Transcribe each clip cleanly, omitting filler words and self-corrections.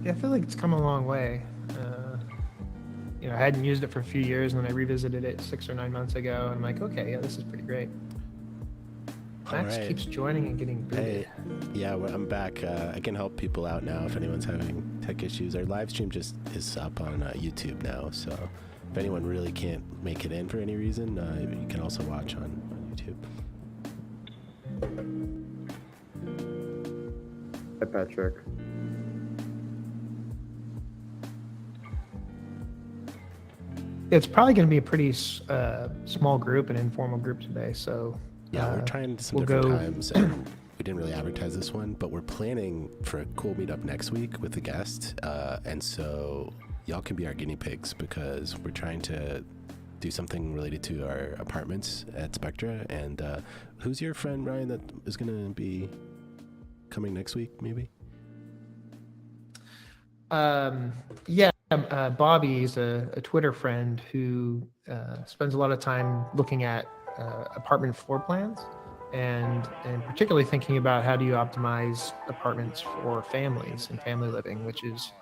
I feel like it's come a long way. I hadn't used it for a few years, and then I revisited it 6 or 9 months ago, and I'm like, okay, yeah, this is pretty great. All Max right. keeps joining and getting booted. Hey, yeah, I'm back. I can help people out now if anyone's having tech issues. Our live stream just is up on YouTube now, so if anyone really can't make it in for any reason, you can also watch on YouTube. Hi, Patrick. It's probably going to be a pretty small group, an informal group today. So yeah, we're trying some different times, and we didn't really advertise this one, but we're planning for a cool meetup next week with a guest, and so y'all can be our guinea pigs because we're trying to do something related to our apartments at Spectra. And who's your friend, Ryan, that is going to be coming next week, maybe? Bobby is a Twitter friend who spends a lot of time looking at apartment floor plans and particularly thinking about how do you optimize apartments for families and family living, which is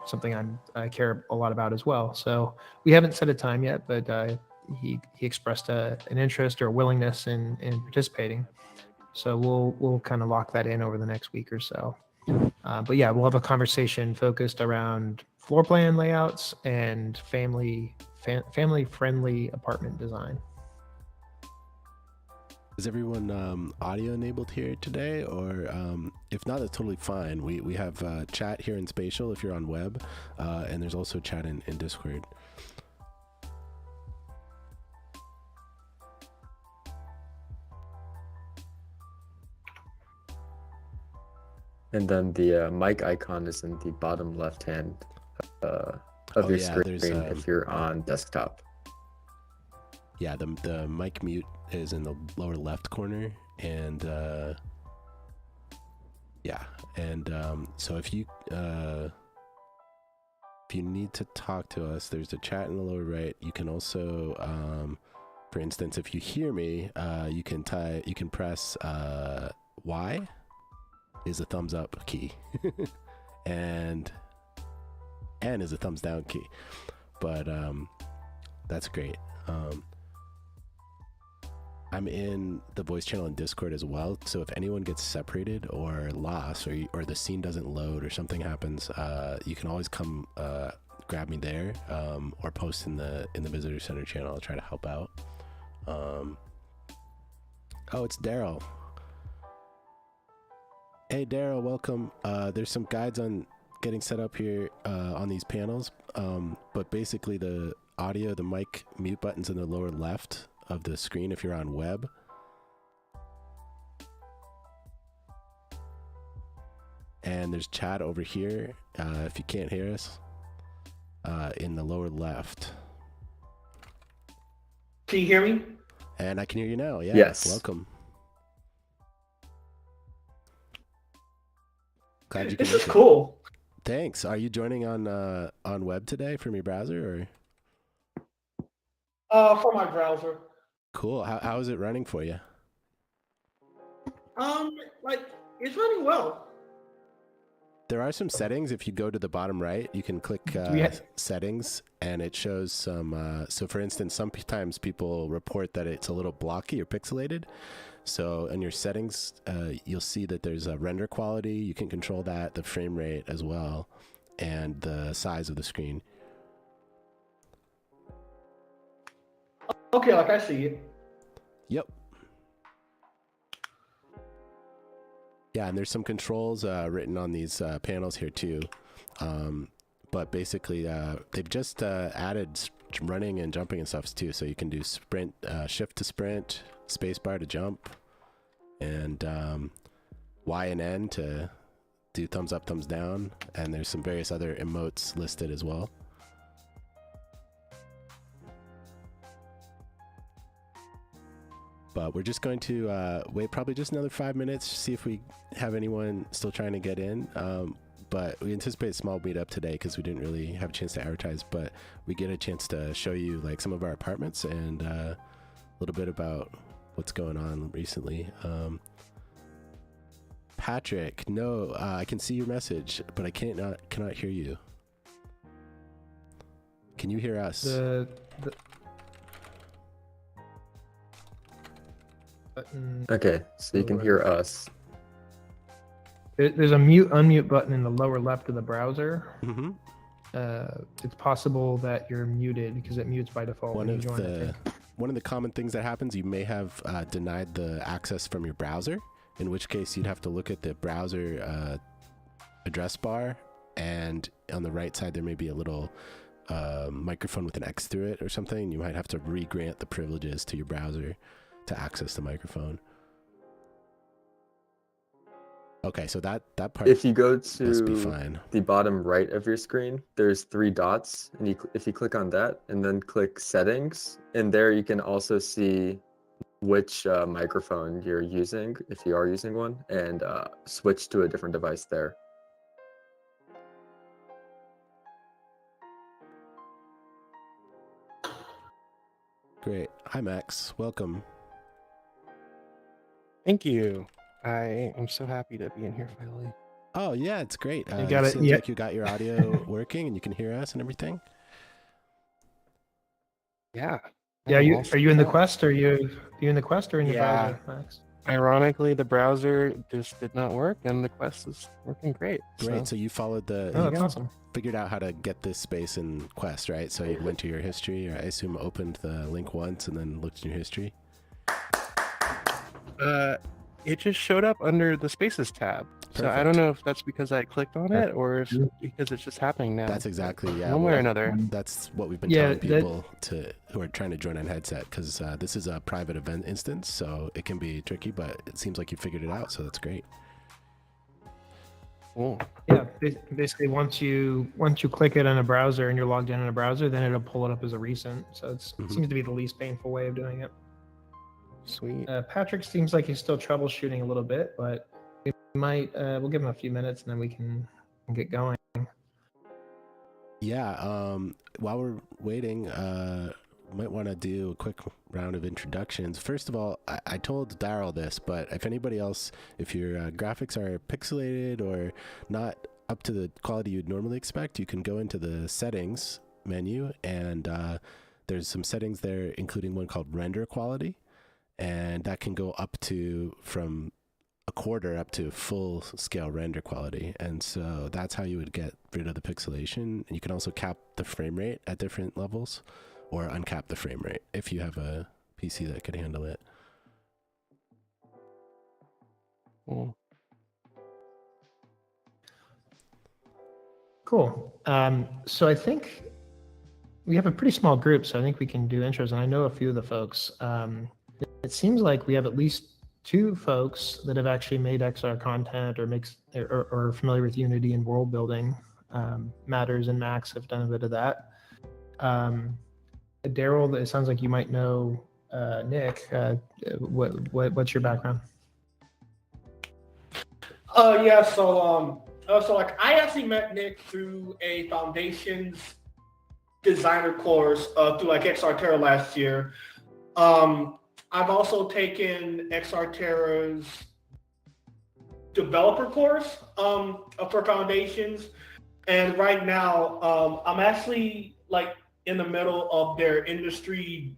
something I care a lot about as well. So we haven't set a time yet, but he expressed an interest or a willingness in participating. So we'll kind of lock that in over the next week or so. But yeah, we'll have a conversation focused around floor plan layouts and family friendly apartment design. Is everyone audio enabled here today, or if not, that's totally fine. We have chat here in Spatial if you're on web, and there's also chat in Discord. And then the mic icon is in the bottom left hand of your screen if you're on desktop. Yeah, the mic mute is in the lower left corner, and so if you need to talk to us, there's a chat in the lower right. You can also, for instance, if you hear me, you can press Y is a thumbs up key, and N is a thumbs down key. But that's great. I'm in the voice channel in Discord as well, so if anyone gets separated or lost, or the scene doesn't load or something happens, you can always come grab me there, or post in the visitor center channel. I'll try to help out. Oh, it's Daryl. Hey Daryl, welcome. There's some guides on getting set up here on these panels, but basically the audio, the mic mute button's in the lower left of the screen if you're on web. And there's chat over here if you can't hear us in the lower left. Can you hear me? And I can hear you now. Yeah. Yes. Welcome. Glad you can. This is cool. Thanks. Are you joining on web today from your browser, or? For my browser. Cool. How is it running for you? It's running well. There are some settings. If you go to the bottom right, you can click settings, and it shows some. So, for instance, sometimes people report that it's a little blocky or pixelated. So, in your settings, you'll see that there's a render quality. You can control that, the frame rate as well, and the size of the screen. Okay, I see it. Yep. Yeah, and there's some controls written on these panels here too. But basically, they've just added running and jumping and stuff too. So you can do sprint, shift to sprint, spacebar to jump, and Y and N to do thumbs up, thumbs down. And there's some various other emotes listed as well. But we're just going to wait probably just another 5 minutes to see if we have anyone still trying to get in. But we anticipate a small meetup today because we didn't really have a chance to advertise. But we get a chance to show you like some of our apartments and a little bit about what's going on recently. Patrick, no, I can see your message, but I cannot hear you. Can you hear us? The button. Okay, so you can hear us. There's a mute unmute button in the lower left of the browser. Mm-hmm. It's possible that you're muted because it mutes by default when you join it. One of the common things that happens, you may have denied the access from your browser, in which case you'd have to look at the browser address bar, and on the right side there may be a little microphone with an X through it or something. You might have to re-grant the privileges to your browser to access the microphone. Okay, so that part, If you go must be to fine. the bottom right of your screen, there's 3 dots, and if you click on that and then click settings, and there you can also see which microphone you're using, if you are using one, and switch to a different device there. Great. Hi, Max. Welcome. Thank you. I am so happy to be in here finally. Oh, yeah, it's great. You got it it, seems yeah. like you got your audio working and you can hear us and everything. Yeah. Yeah, I'm you all are you in the set. Quest? Or you in the Quest or in the Yeah. browser, Max? Ironically, the browser just did not work, and the Quest is working great. Great. So you followed Oh, you that's awesome. figured out how to get this space in Quest, right? So you went to your history, or I assume opened the link once and then looked in your history. It just showed up under the Spaces tab. So I don't know if that's because I clicked on it or if because it's just happening now. That's exactly, yeah. One way well, or another. That's what we've been Yeah, telling people who are trying to join on headset, because this is a private event instance, so it can be tricky, but it seems like you figured it out, so that's great. Cool. Yeah, basically once you click it in a browser and you're logged in a browser, then it'll pull it up as a recent. So it seems to be the least painful way of doing it. Sweet. Patrick seems like he's still troubleshooting a little bit, but we might we'll give him a few minutes and then we can get going. Yeah, while we're waiting, might want to do a quick round of introductions. First of all, I told Daryl this, but if anybody else, if your graphics are pixelated or not up to the quality you'd normally expect, you can go into the settings menu, and there's some settings there, including one called render quality, and that can go up to from a quarter up to full scale render quality. And so that's how you would get rid of the pixelation. And you can also cap the frame rate at different levels, or uncap the frame rate if you have a PC that could handle it. Cool. Cool. So I think we have a pretty small group, so I think we can do intros, and I know a few of the folks. It seems like we have at least 2 folks that have actually made XR content or are familiar with Unity and world building. Matters and Max have done a bit of that. Daryl, it sounds like you might know Nick. What's your background? Yeah, so like I actually met Nick through a foundations designer course through like XR last year. I've also taken XR developer course for foundations, and right now I'm actually like in the middle of their industry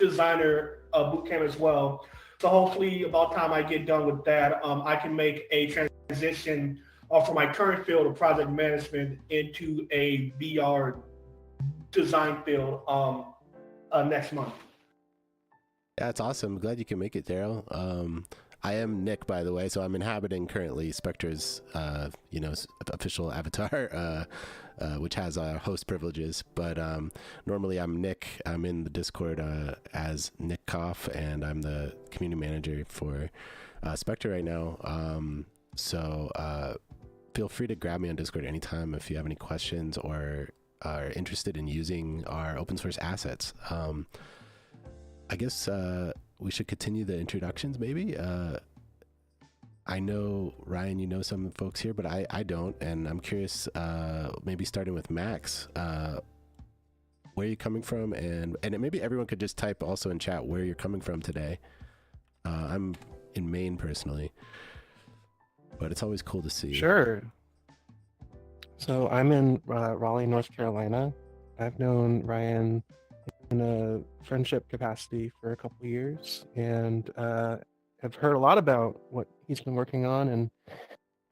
designer bootcamp as well. So hopefully about time I get done with that, I can make a transition from my current field of project management into a VR design field next month. Yeah, it's awesome. Glad you can make it, Daryl. I am Nick, by the way, so I'm inhabiting currently Spectra's, official avatar, which has host privileges. But normally I'm Nick. I'm in the Discord as Nick Koff, and I'm the community manager for Spectra right now. So feel free to grab me on Discord anytime if you have any questions or are interested in using our open source assets. I guess we should continue the introductions, maybe. I know, Ryan, you know some folks here, but I don't, and I'm curious, maybe starting with Max, where are you coming from? And maybe everyone could just type also in chat where you're coming from today. I'm in Maine, personally. but it's always cool to see. Sure. So I'm in Raleigh, North Carolina. I've known Ryan in a friendship capacity for a couple of years, and have heard a lot about what he's been working on, and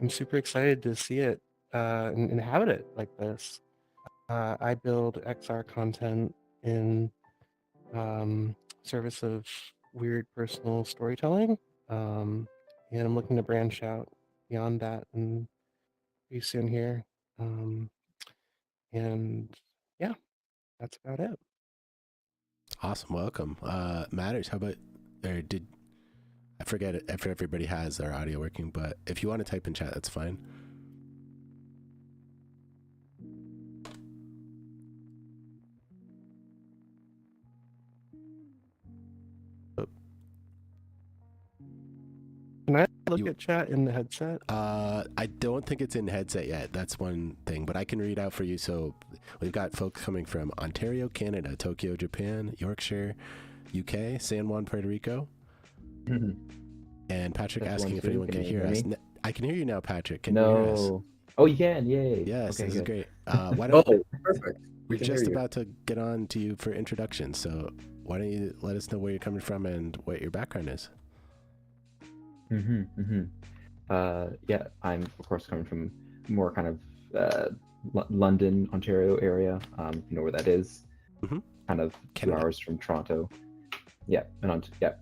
I'm super excited to see it and inhabit it like this. I build XR content in service of weird personal storytelling, and I'm looking to branch out beyond that and pretty soon here. And yeah, that's about it. Awesome, welcome. Matters, how about, or did, I forget if everybody has their audio working, but if you want to type in chat, that's fine. Can I look at chat in the headset? I don't think it's in headset yet. That's one thing, but I can read out for you. So we've got folks coming from Ontario, Canada, Tokyo, Japan, Yorkshire, UK, San Juan, Puerto Rico. And Patrick That's asking one, if two. anyone Can can you hear hear us. me? I can hear you now, Patrick. Can you hear us? No. Oh, you can. Yay. Yes, Okay, this is good. great. Why don't Oh, perfect. we're We can hear just you. about to get on to you for introduction. So why don't you let us know where you're coming from and what your background is? Yeah, I'm of course coming from more kind of London, Ontario area. You know where that is? Mhm. Kind of 2 Canada. hours from Toronto. Yeah, yeah.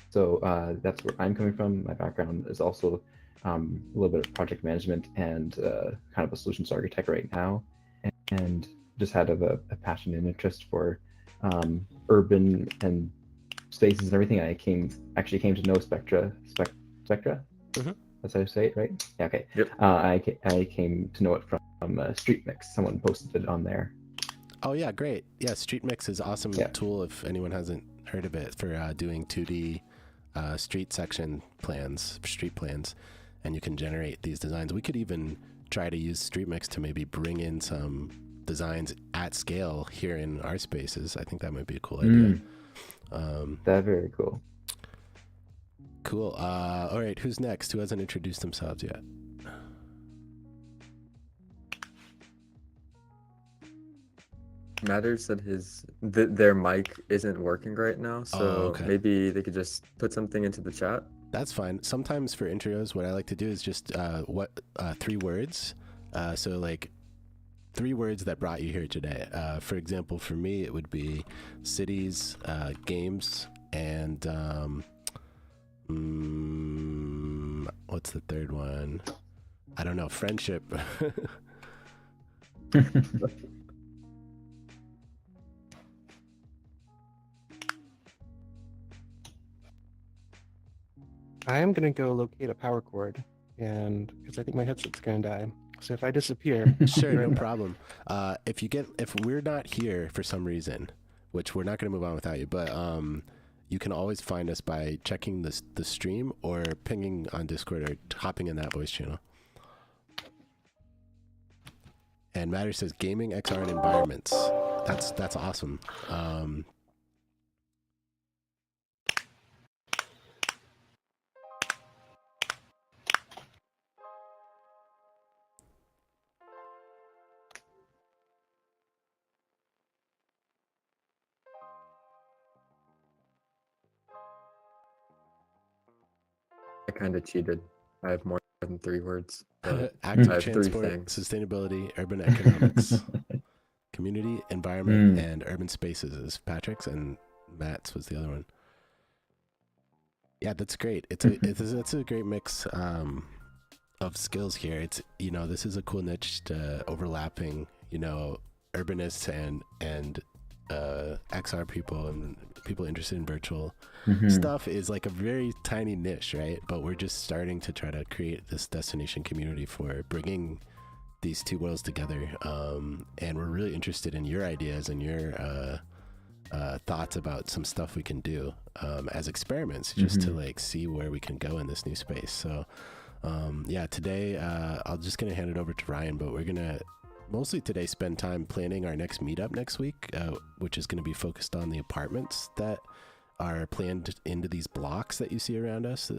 So that's where I'm coming from. My background is also a little bit of project management and kind of a solutions architect right now, and just had a passion and interest for urban and spaces and everything. I actually came to know Spectra. Mhm. That's how you say it, right? Yeah, okay. Yep. I came to know it from Street Mix. Someone posted it on there. Oh yeah, great. Yeah, Street Mix is an awesome Yeah. tool if anyone hasn't heard of it for doing 2D street section plans, street plans, and you can generate these designs. We could even try to use Street Mix to maybe bring in some designs at scale here in our spaces. I think that might be a cool idea. That's very cool. Cool. All right, who's next? Who hasn't introduced themselves yet? Matter said their mic isn't working right now, so okay. maybe they could just put something into the chat. That's fine. Sometimes for intros, what I like to do is just 3 words. So like 3 words that brought you here today. For example, for me, it would be cities, games, and what's the third one? I don't know. Friendship. I am gonna go locate a power cord, and because I think my headset's gonna die. So if I disappear, Sure, no problem. If we're not here for some reason, which we're not going to move on without you, but you can always find us by checking the stream or pinging on Discord or hopping in that voice channel. And Matter says gaming, XR, and environments. That's awesome. I kind of cheated. I have more than 3 words. but Active I have 3 transport, things. sustainability, urban economics, community, environment, and urban spaces is Patrick's, and Matt's was the other one. Yeah, that's great. It's a great mix of skills here. It's, this is a cool niche to overlapping, urbanists and XR people and people interested in virtual stuff is like a very tiny niche, right? But we're just starting to try to create this destination community for bringing these 2 worlds together. And we're really interested in your ideas and your thoughts about some stuff we can do as experiments, just to like see where we can go in this new space. So yeah, today I'm just gonna hand it over to Ryan, but we're gonna mostly today spend time planning our next meetup next week, which is going to be focused on the apartments that are planned into these blocks that you see around us.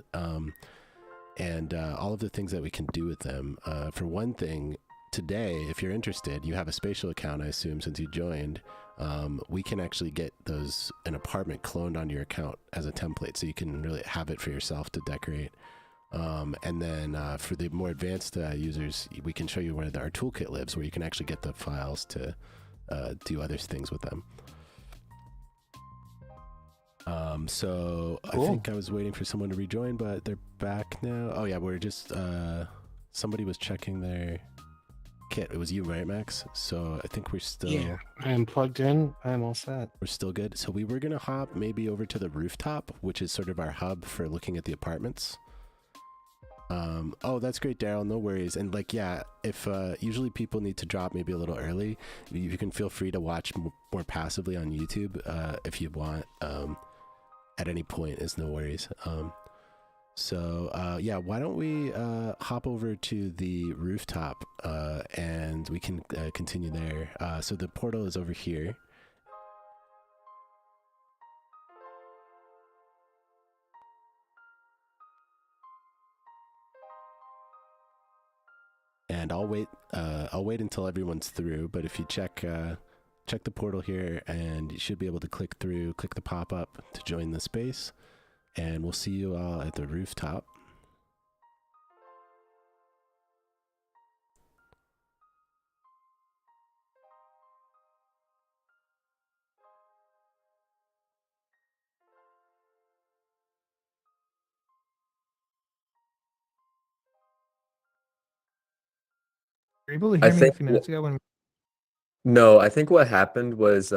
and all of the things that we can do with them. For one thing, today, if you're interested, you have a spatial account, I assume, since you joined. We can actually get an apartment cloned onto your account as a template, so you can really have it for yourself to decorate. And then for the more advanced users, we can show you where our toolkit lives, where you can actually get the files to do other things with them. So Cool. I think I was waiting for someone to rejoin, but they're back now. Oh yeah, we're just somebody was checking their kit. It was you, right, Max? So I think we're still I am plugged in. I am all set. we're still good. So we were gonna hop maybe over to the rooftop, which is sort of our hub for looking at the apartments. Oh, that's great, Daryl. No worries. And like, yeah, if usually people need to drop maybe a little early, you can feel free to watch more passively on YouTube if you want. At any point is no worries. So yeah, why don't we hop over to the rooftop and we can continue there. So the portal is over here. And I'll wait until everyone's through, but if you check the portal here, and you should be able to click the pop-up to join the space, and we'll see you all at the rooftop. Were you able to I hear me a think few minutes ago when no, I think what happened was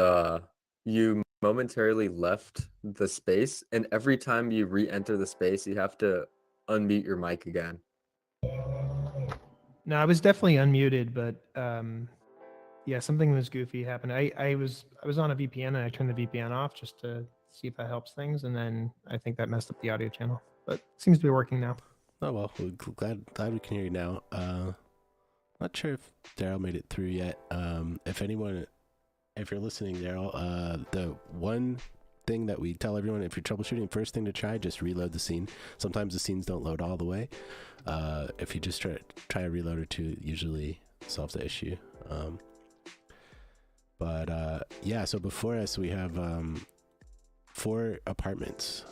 you momentarily left the space, and every time you re-enter the space, you have to unmute your mic again. No, I was definitely unmuted, but yeah, something was goofy happened. I was on a VPN and I turned the VPN off just to see if that helps things, and then I think that messed up the audio channel. But it seems to be working now. Oh well, we're glad we can hear you now. Not sure if Daryl made it through yet. If you're listening, Daryl, the one thing that we tell everyone, if you're troubleshooting, first thing to try, just reload the scene. Sometimes the scenes don't load all the way. If you just try a reload or two, it usually solves the issue. Yeah, so before us we have 4 apartments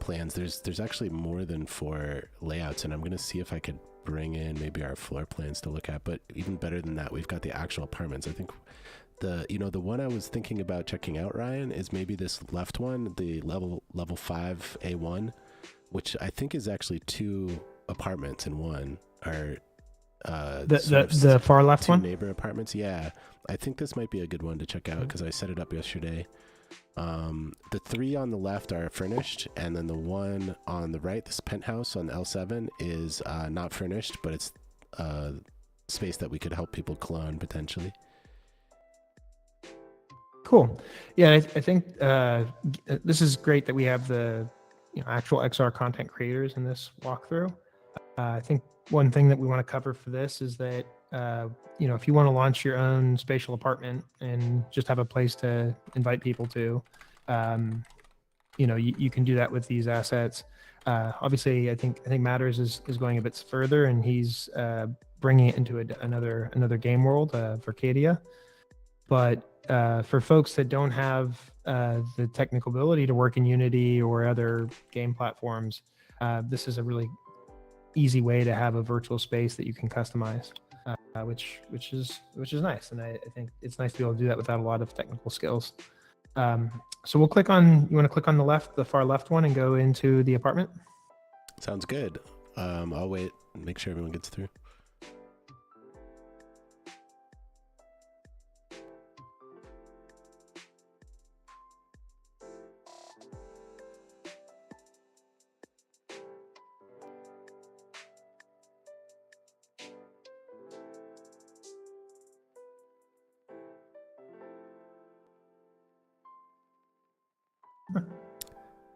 plans. There's actually more than 4 layouts, and I'm gonna see if I could bring in maybe our floor plans to look at. But even better than that, we've got the actual apartments. I think the one I was thinking about checking out, Ryan, is maybe this left one, the level 5A1, which I think is actually 2 apartments in one. Or The far left 2 one. neighbor apartments. Yeah, I think this might be a good one to check out because I set it up yesterday. The 3 on the left are furnished, and then the one on the right, this penthouse on L7, is not furnished, but it's space that we could help people clone potentially. Cool. Yeah, I think this is great that we have the actual XR content creators in this walkthrough. I think one thing that we want to cover for this is that if you want to launch your own spatial apartment and just have a place to invite people to, you can do that with these assets. Obviously, I think Matters is going a bit further, and he's bringing it into another game world, Vercadia. But for folks that don't have the technical ability to work in Unity or other game platforms, this is a really easy way to have a virtual space that you can customize, which is nice. And I think it's nice to be able to do that without a lot of technical skills. So we'll click on. You want to click on the far left one, and go into the apartment. Sounds good. I'll wait and make sure everyone gets through.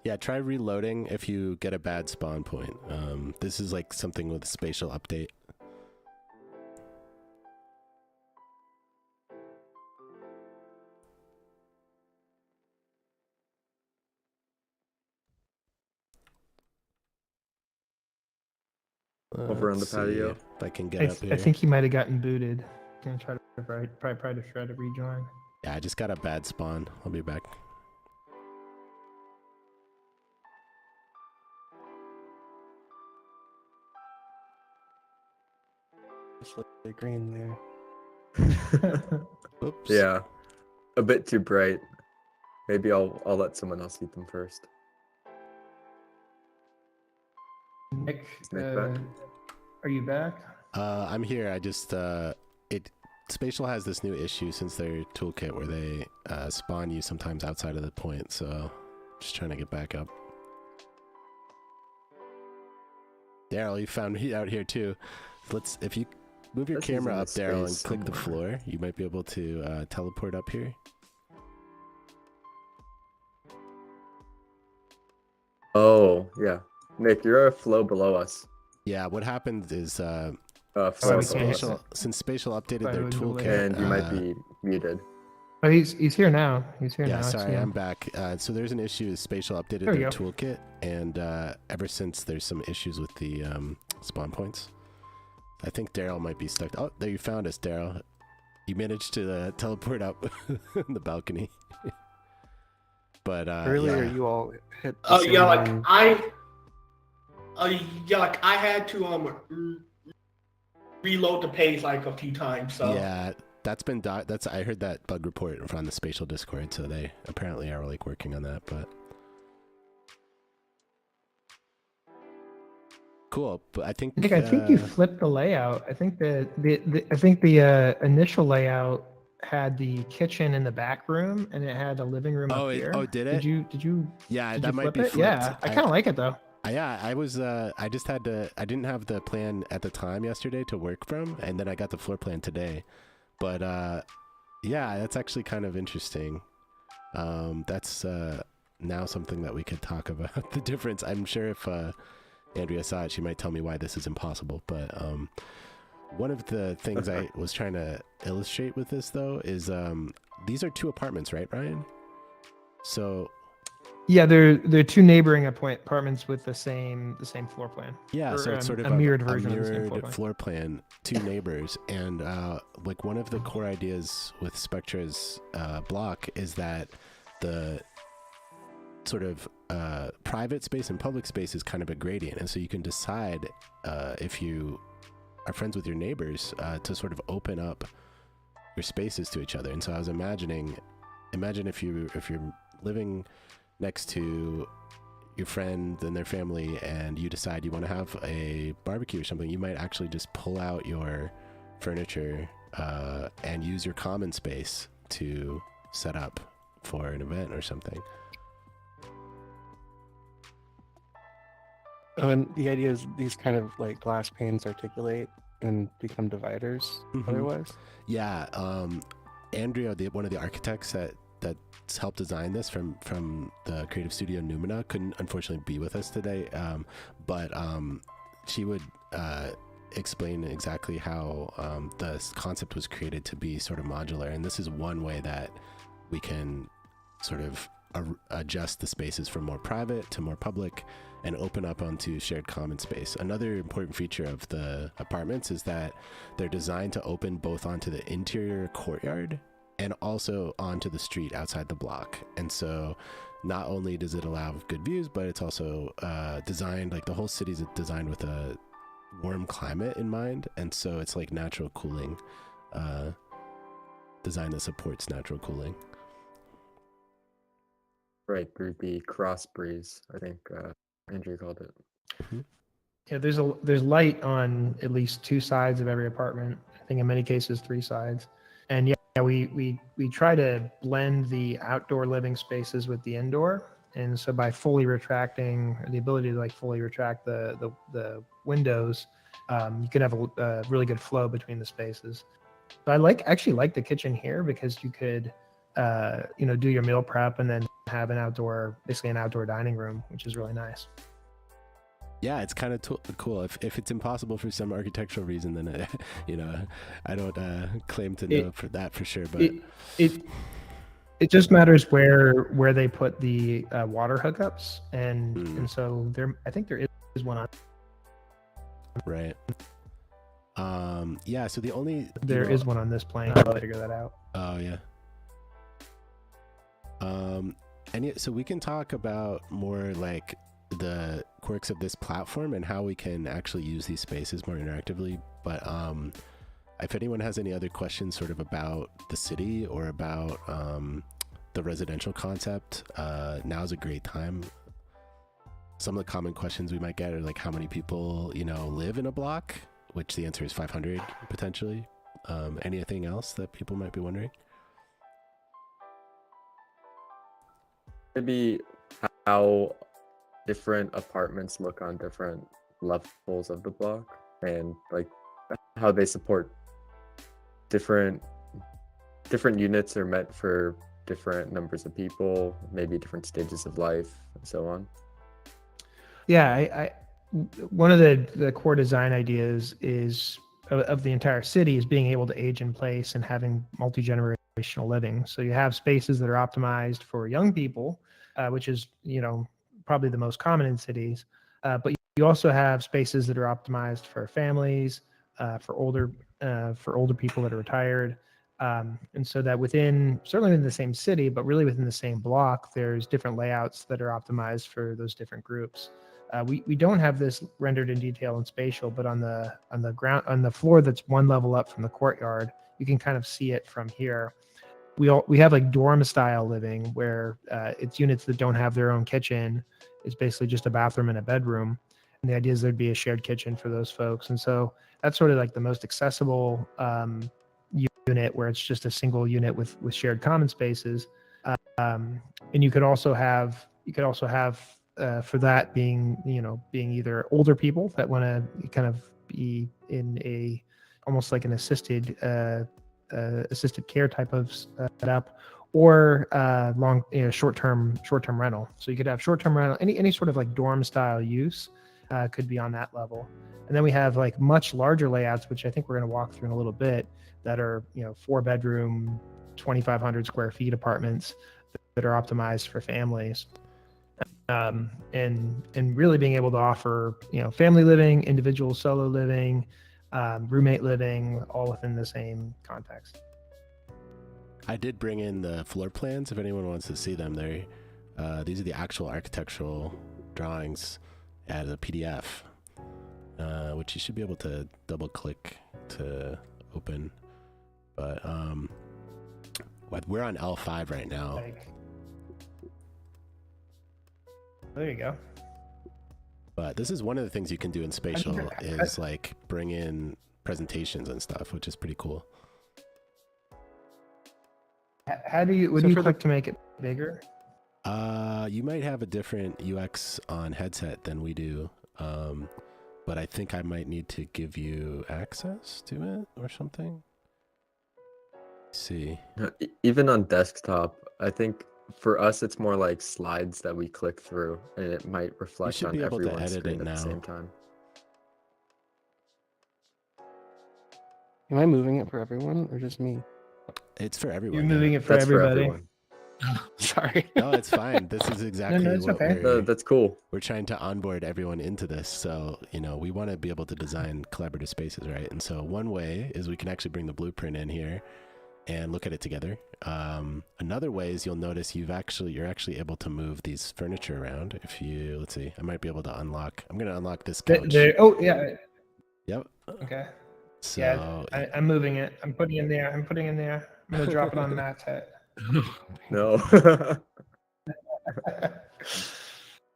Yeah, try reloading if you get a bad spawn point. This is like something with a spatial update. Over on the Let's see patio. if I can get I, up here. I think he might have gotten booted. Gonna try to try to rejoin. Yeah, I just got a bad spawn. I'll be back. Just look at the green there. Oops. Yeah, a bit too bright. Maybe I'll let someone else eat them first. Nick, Is Nick back? are you back? I'm here. I just Spatial has this new issue since their toolkit where they spawn you sometimes outside of the point. So just trying to get back up. Daryl, you found me out here too. If you move your This is camera in up, the Daryl, and space click the somewhere. floor, you might be able to teleport up here. Oh, yeah. Nick, you're a flow below us. Yeah, what happened is Flow we since can't- Spatial updated Sorry, their it was delayed. toolkit, and you might be muted. Oh, he's here now. He's here yeah, now. I sorry, see him. I'm back. So there's an issue is Spatial updated There we their go. toolkit, and ever since there's some issues with the spawn points. I think Daryl might be stuck. Oh, there you found us, Daryl. You managed to teleport up the balcony. But Earlier, yeah. you all hit. The Oh yeah, like same- I had to reload the page like a few times. So Yeah, that's been I heard that bug report from the Spatial Discord, so they apparently are like working on that, but cool. But I think Nick, I think you flipped the layout. I think the initial layout had the kitchen in the back room, and it had a living room up here. did it? Did you? Yeah, Did that you might flip be it? flipped. Yeah, I kind of like it though. Yeah, I was I just had to I didn't have the plan at the time yesterday to work from, and then I got the floor plan today. But yeah, that's actually kind of interesting. That's now something that we could talk about the difference. I'm sure if Andrea saw it, she might tell me why this is impossible, but one of the things I was trying to illustrate with this though is these are 2 apartments, right, Ryan? So Yeah, they're two neighboring apartments with the same floor plan. yeah, Or, so it's sort of a mirrored version of the same mirrored floor plan, 2 neighbors, and like one of the core ideas with Spectra's block is that the sort of private space and public space is kind of a gradient, and so you can decide if you are friends with your neighbors to sort of open up your spaces to each other. And so I was imagine if you're living next to your friend and their family and you decide you want to have a barbecue or something, you might actually just pull out your furniture and use your common space to set up for an event or something. Oh, and the idea is these kind of like glass panes articulate and become dividers. Mhm. Otherwise, Yeah, Andrea, one of the architects that's helped design this from the creative studio Numina, couldn't unfortunately be with us today, but she would explain exactly how the concept was created to be sort of modular, and this is one way that we can sort of adjust the spaces from more private to more public and open up onto shared common space. Another important feature of the apartments is that they're designed to open both onto the interior courtyard and also onto the street outside the block. And so not only does it allow good views, but it's also designed, like the whole city's designed with a warm climate in mind. And so it's like natural cooling, design that supports natural cooling. Right, through the cross breeze, I think Andrew called it. Yeah, there's light on at least 2 sides of every apartment. I think in many cases 3 sides. And yeah, we try to blend the outdoor living spaces with the indoor. And so by fully retracting, or the ability to like fully retract the windows, you can have a really good flow between the spaces. So I actually like the kitchen here because you could do your meal prep and then have basically an outdoor dining room, which is really nice. Yeah, it's kind of cool. If it's impossible for some architectural reason, then I don't claim to know for that for sure. But it just matters where they put the water hookups, and so I think there is one on. Right. Yeah. So the only There is one on this plane. I'll figure that out. Oh yeah. So we can talk about more like the quirks of this platform and how we can actually use these spaces more interactively. But if anyone has any other questions sort of about the city or about the residential concept, now's a great time. Some of the common questions we might get are like how many people, live in a block, which the answer is 500 potentially. Anything else that people might be wondering? Maybe how different apartments look on different levels of the block, and like how they support different units are meant for different numbers of people, maybe different stages of life, and so on. Yeah, I one of the core design ideas is of the entire city is being able to age in place and having multi-generational living. So you have spaces that are optimized for young people, which is probably the most common in cities, but you also have spaces that are optimized for families, for older people that are retired, and so that certainly within the same city, but really within the same block, there's different layouts that are optimized for those different groups. We don't have this rendered in detail in spatial, but on the floor that's one level up from the courtyard, you can kind of see it from here. We have like dorm style living where it's units that don't have their own kitchen. It's basically just a bathroom and a bedroom. And the idea is there'd be a shared kitchen for those folks. And so that's sort of like the most accessible unit where it's just a single unit with shared common spaces. And you could also have for that being either older people that want to kind of be in a almost like an assisted care type of setup, or short-term rental. So you could have short-term rental, any sort of like dorm style use could be on that level. And then we have like much larger layouts, which I think we're going to walk through in a little bit, that are 4-bedroom, 2,500 square feet apartments that are optimized for families. And really being able to offer family living, individual solo living, roommate living, all within the same context. I did bring in the floor plans if anyone wants to see them. These are the actual architectural drawings as a PDF, which you should be able to double click to open. But we're on L5 right now. There you go. But this is one of the things you can do in spatial is like bring in presentations and stuff, which is pretty cool. What do you click to make it bigger? You might have a different UX on headset than we do, but I think I might need to give you access to it or something. Let's see. Even on desktop, I think for us it's more like slides that we click through, and it might reflect on everyone's screen at the same time. Am I moving it for everyone or just me? It's for everyone. You're moving it for That's everybody. for everyone. Sorry. No, it's fine. This is exactly No, it's what okay. No, that's cool. we're trying to onboard everyone into this. So, we want to be able to design collaborative spaces, right? And so one way is we can actually bring the blueprint in here and look at it together. Another way is you'll notice you're actually able to move these furniture around. Let's see, I might be able to unlock. I'm going to unlock this couch. Oh yeah. Yep. Okay. So yeah, I'm moving it. I'm putting it in there. I'm going to drop it on Matt's head. No.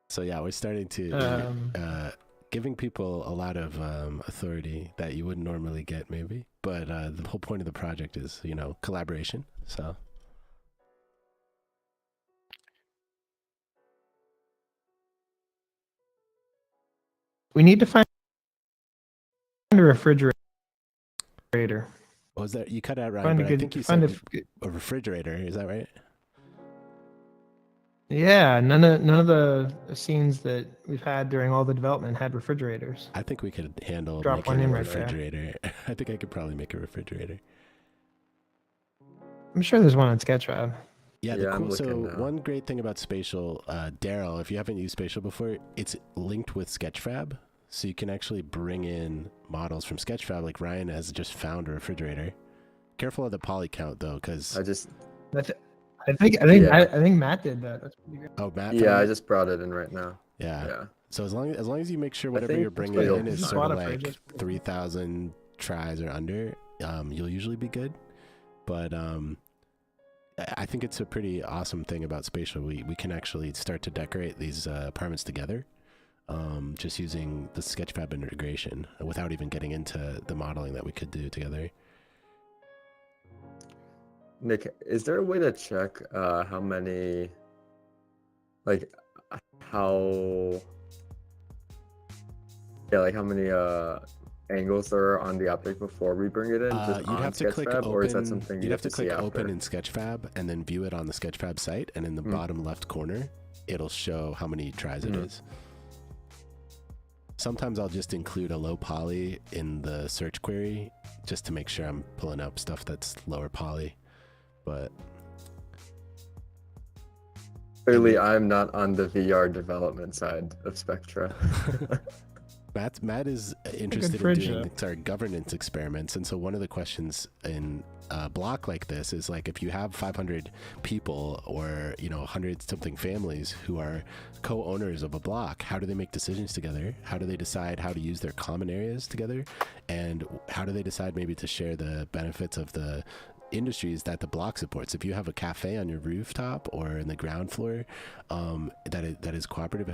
So yeah, we're starting to giving people a lot of authority that you wouldn't normally get, maybe. But the whole point of the project is, collaboration. So we need to find a refrigerator. what was that? You cut out, Ryan, Find a but I good. think you Find said a refrigerator. Is that right? Yeah, none of the scenes that we've had during all the development had refrigerators. I think we could handle Drop one making in a right there. refrigerator. I think I could probably make a refrigerator. I'm sure there's one on Sketchfab. Yeah, I'm so looking now. one great thing about Spatial, Daryl, if you haven't used Spatial before, it's linked with Sketchfab. So you can actually bring in models from Sketchfab. Like Ryan has just found a refrigerator. Careful of the poly count though, because I just I think Yeah. I think Matt did that. That's pretty good. Matt. yeah, found I it? just brought it in right now. Yeah. Yeah. So as long as you make sure I whatever think you're that's bringing what in it'll is be. sort of Bought a fridge, like that's 3,000 tries or under, you'll usually be good. But I think it's a pretty awesome thing about Spatial. We can actually start to decorate these apartments together, just using the Sketchfab integration without even getting into the modeling that we could do together. Nick, is there a way to check how many, like, how, yeah, like how many angles there are on the object before we bring it in, just You'd on have to click Sketchfab, open. or is that something You'd you have to click see open after? in Sketchfab and then view it on the Sketchfab site, and in the bottom left corner, it'll show how many tries it is. Sometimes I'll just include a low poly in the search query just to make sure I'm pulling up stuff that's lower poly. But Clearly, I'm not on the VR development side of Spectra. Matt is interested in fridge, doing governance experiments, and so one of the questions in a block like this is like, if you have 500 people or 100 something families who are co-owners of a block, how do they make decisions together? How do they decide how to use their common areas together? And how do they decide maybe to share the benefits of the industries that the block supports? If you have a cafe on your rooftop or in the ground floor that is cooperative,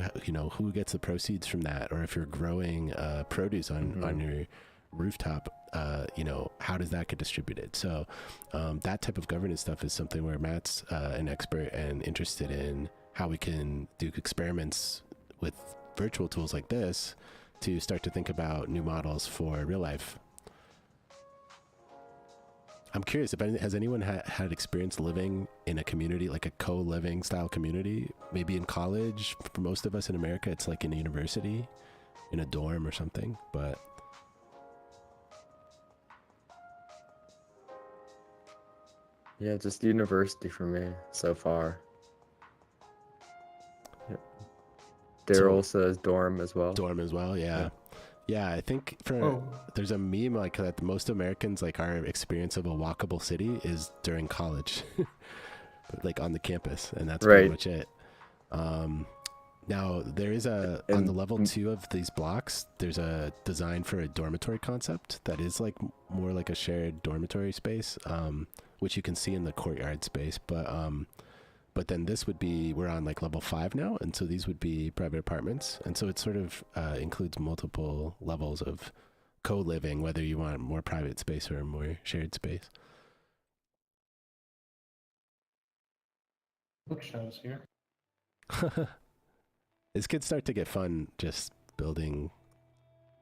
who gets the proceeds from that? Or if you're growing produce on your rooftop, how does that get distributed? So that type of governance stuff is something where Matt's an expert and interested in how we can do experiments with virtual tools like this to start to think about new models for real life. I'm curious, has anyone had experience living in a community, like a co-living style community, maybe in college? For most of us in America, it's like in a university, in a dorm or something, but... Yeah, just university for me so far. Yep. Daryl says dorm as well. Dorm as well, yeah. Yeah, I think there's a meme like that most Americans, like, our experience of a walkable city is during college, like on the campus, and that's pretty much it. Now there is on the level 2 of these blocks, there's a design for a dormitory concept that is like more like a shared dormitory space, which you can see in the courtyard space, but then this would be, we're on like level 5 now, and so these would be private apartments, and so it sort of includes multiple levels of co-living, whether you want more private space or more shared space. Bookshelves here. This could start to get fun just building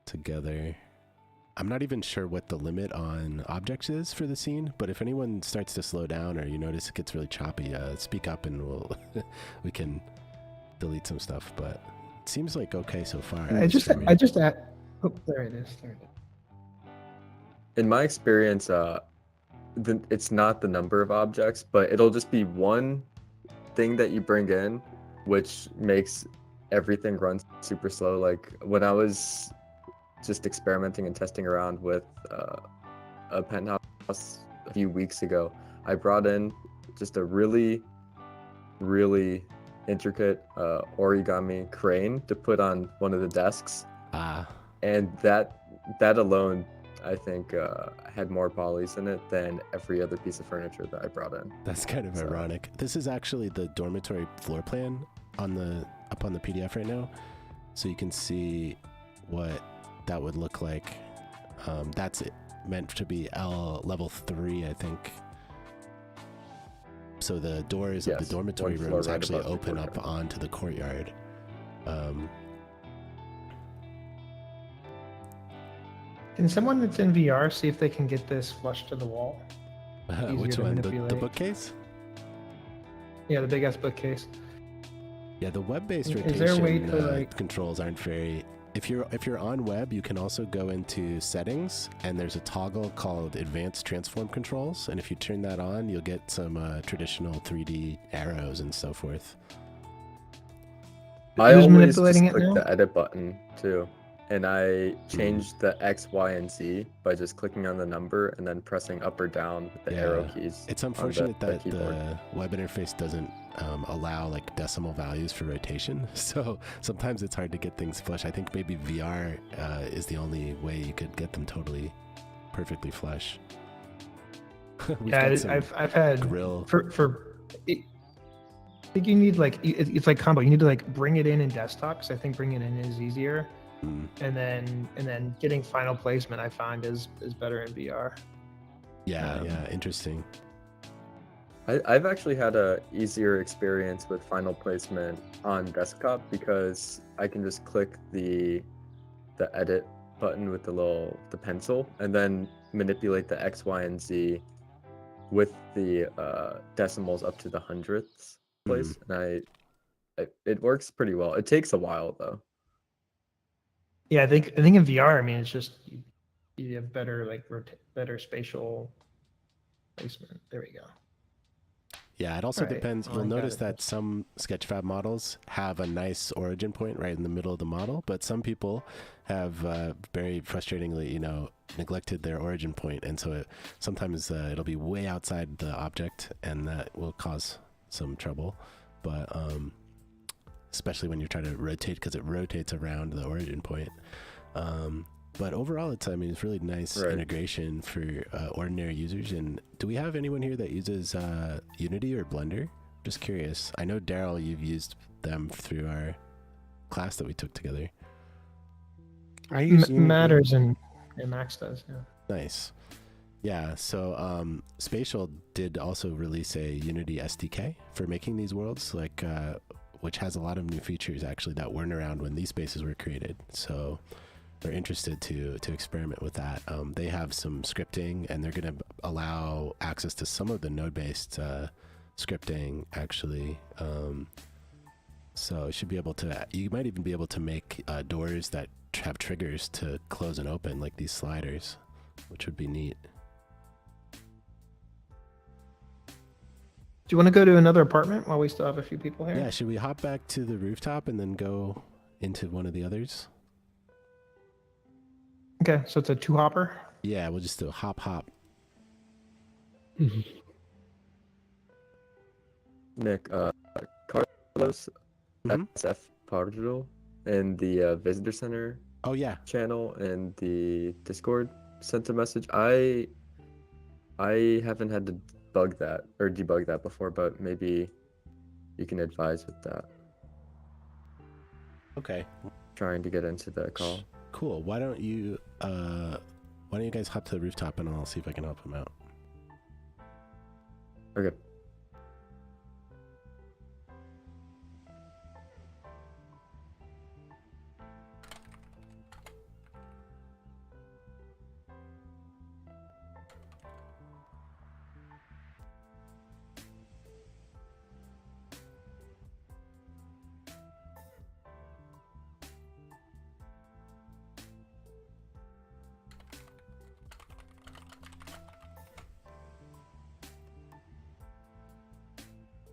together. I'm not even sure what the limit on objects is for the scene, but if anyone starts to slow down or you notice it gets really choppy, speak up and we can delete some stuff. But it seems like okay so far. Oh, there it is. In my experience, it's not the number of objects, but it'll just be one thing that you bring in, which makes everything run super slow. Like when I was just experimenting and testing around with a penthouse a few weeks ago, I brought in just a really, really intricate origami crane to put on one of the desks. And that alone, I think, had more polys in it than every other piece of furniture that I brought in. That's kind of ironic. This is actually the dormitory floor plan up on the PDF right now, so you can see what that would look like. That's meant to be level 3, I think. So the doors of the dormitory rooms actually open up onto the courtyard. Can someone that's in VR see if they can get this flush to the wall? Which one? The bookcase? Yeah, the big ass bookcase. Yeah, the web-based Is there a way rotation to, controls aren't very... If you're on web, you can also go into settings, and there's a toggle called Advanced Transform Controls, and if you turn that on, you'll get some traditional 3D arrows and so forth. I always just manipulating it click now? the edit button too, and I changed the X, Y, and Z by just clicking on the number and then pressing up or down with the arrow keys. It's on unfortunate the that keyboard. the web interface doesn't allow like decimal values for rotation. So sometimes it's hard to get things flush. I think maybe VR is the only way you could get them totally perfectly flush. We've Yeah, got some I've had grill. I think you need like it's like combo. You need to like bring it in desktop because I think bringing it in is easier, Mm. and then getting final placement I find is better in VR. Yeah, interesting. I've actually had a easier experience with final placement on desktop because I can just click the edit button with the pencil and then manipulate the X, Y, and Z with the decimals up to the hundredths place, and it works pretty well. It takes a while though. Yeah, I think in VR, I mean, it's just you have better like better spatial placement. There we go. Yeah, it also Right. depends. Oh, You'll I got notice it. that some Sketchfab models have a nice origin point right in the middle of the model, but some people have very frustratingly, neglected their origin point, and so sometimes it'll be way outside the object, and that will cause some trouble. But especially when you're trying to rotate, because it rotates around the origin point. But overall, it's really nice integration for ordinary users. And do we have anyone here that uses Unity or Blender? Just curious. I know, Daryl, you've used them through our class that we took together. I use Unity. Matters and Max does. Yeah. Nice. Yeah, so Spatial did also release a Unity SDK for making these worlds, like which has a lot of new features actually that weren't around when these spaces were created. So they're interested to experiment with that. They have some scripting, and they're going to allow access to some of the node-based scripting actually. So you should be able to. You might even be able to make doors that have triggers to close and open, like these sliders, which would be neat. Do you want to go to another apartment while we still have a few people here? Yeah, should we hop back to the rooftop and then go into one of the others? Okay, so it's a two hopper. Yeah, we'll just do a hop. Nick, Carlos Mhm. SF Pardo in the visitor center Oh yeah, channel and the Discord sent a message. I haven't had to debug that before, but maybe you can advise with that. okay. Trying to get into the call. Cool. Why don't you guys hop to the rooftop and I'll see if I can help him out. Okay.